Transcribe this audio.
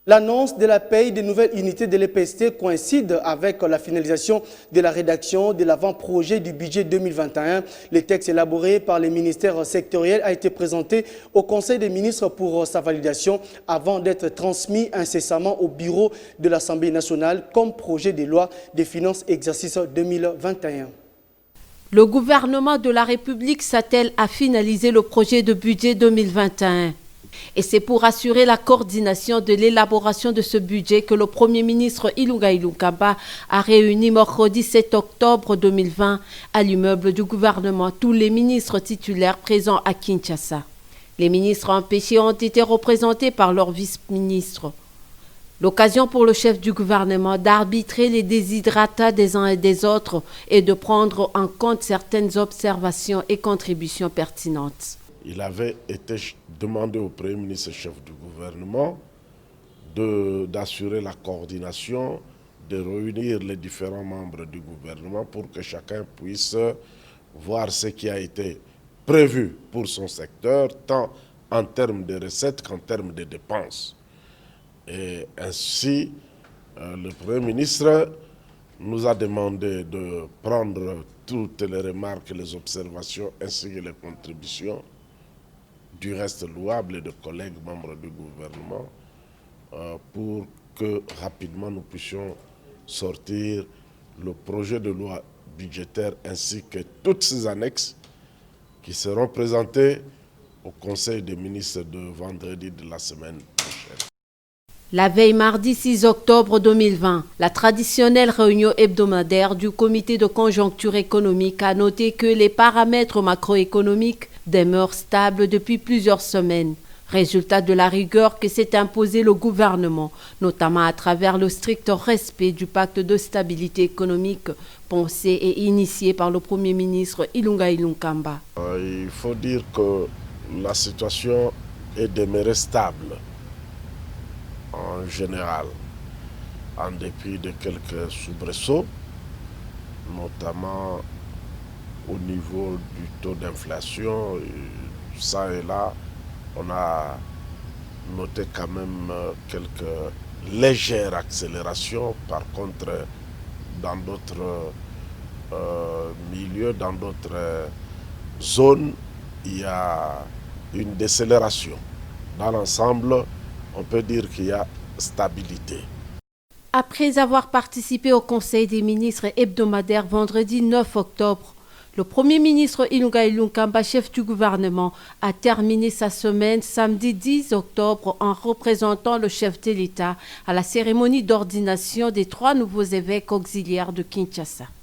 L'annonce de la paye des nouvelles unités de l'EPST coïncide avec la finalisation de la rédaction de l'avant-projet du budget 2021. Le texte élaboré par les ministères sectoriels a été présenté au Conseil des ministres pour sa validation avant d'être transmis incessamment au bureau de l'Assemblée nationale comme projet de loi des finances exercice 2021. Le gouvernement de la République s'attelle à finaliser le projet de budget 2021. Et c'est pour assurer la coordination de l'élaboration de ce budget que le Premier ministre Ilunga Ilunkamba a réuni mercredi 7 octobre 2020 à l'immeuble du gouvernement tous les ministres titulaires présents à Kinshasa. Les ministres empêchés ont été représentés par leurs vice-ministres. L'occasion pour le chef du gouvernement d'arbitrer les desiderata des uns et des autres et de prendre en compte certaines observations et contributions pertinentes. Il avait été demandé au Premier ministre chef du gouvernement d'assurer la coordination, de réunir les différents membres du gouvernement pour que chacun puisse voir ce qui a été prévu pour son secteur, tant en termes de recettes qu'en termes de dépenses. Et ainsi, le Premier ministre nous a demandé de prendre toutes les remarques, les observations ainsi que les contributions du reste louable de collègues membres du gouvernement pour que rapidement nous puissions sortir le projet de loi budgétaire ainsi que toutes ces annexes qui seront présentées au Conseil des ministres de vendredi de la semaine prochaine. La veille mardi 6 octobre 2020, la traditionnelle réunion hebdomadaire du comité de conjoncture économique a noté que les paramètres macroéconomiques demeurent stables depuis plusieurs semaines, résultat de la rigueur que s'est imposé le gouvernement, notamment à travers le strict respect du pacte de stabilité économique pensé et initié par le Premier ministre Ilunga Ilunkamba. Il faut dire que la situation est demeurée stable en général, en dépit de quelques soubresauts, notamment au niveau du taux d'inflation. Ça et là, on a noté quand même quelques légères accélérations. Par contre, dans d'autres milieux, dans d'autres zones, il y a une décélération. Dans l'ensemble, on peut dire qu'il y a stabilité. Après avoir participé au Conseil des ministres hebdomadaire vendredi 9 octobre, le Premier ministre Ilunga Ilunkamba, chef du gouvernement, a terminé sa semaine samedi 10 octobre en représentant le chef de l'État à la cérémonie d'ordination des 3 nouveaux évêques auxiliaires de Kinshasa.